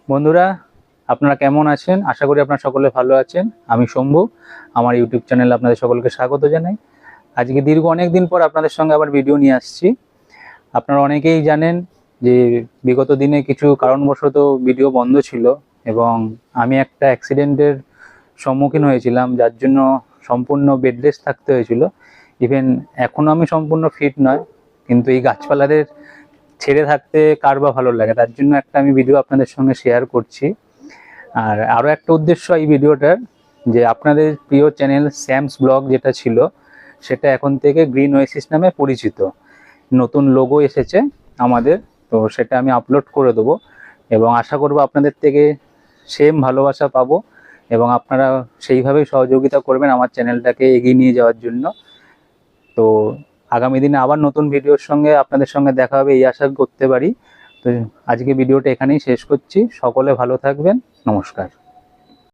বন্ধুরা, আপনারা কেমন আছেন? আশা করি আপনারা সকলে ভালো আছেন। আমি শম্ভু, আমার ইউটিউব চ্যানেলে আপনাদের সকলকে স্বাগত জানাই। আজকে দীর্ঘ অনেক দিন পর আপনাদের সঙ্গে আবার ভিডিও নিয়ে আসছি। আপনারা অনেকেই জানেন যে বিগত দিনে কিছু কারণবশত ভিডিও বন্ধ ছিল এবং আমি একটা অ্যাক্সিডেন্টের সম্মুখীন হয়েছিলাম, যার জন্য সম্পূর্ণ বেড রেস্ট থাকতে হয়েছিল। ইভেন এখনও আমি সম্পূর্ণ ফিট নয়, কিন্তু এই গাছপালাদের ছেড়ে থাকতে কার বা ভালো লাগে, তার জন্য একটা আমি ভিডিও আপনাদের সঙ্গে শেয়ার করছি। আর আরও একটা উদ্দেশ্য এই ভিডিওটার, যে আপনাদের প্রিয় চ্যানেল স্যামস ব্লগ যেটা ছিল, সেটা এখন থেকে গ্রিন ওয়েসিস নামে পরিচিত। নতুন লোগো এসেছে আমাদের, তো সেটা আমি আপলোড করে দেবো এবং আশা করব আপনাদের থেকে সেম ভালোবাসা পাবো এবং আপনারা সেইভাবেই সহযোগিতা করবেন আমার চ্যানেলটাকে এগিয়ে নিয়ে যাওয়ার জন্য। তো আগামী দিনে আবার নতুন ভিডিওর সঙ্গে আপনাদের সঙ্গে দেখা হবে, এই আশা করতে পারি। তো আজকে ভিডিওটা এখানেই শেষ করছি। সকলে ভালো থাকবেন। নমস্কার।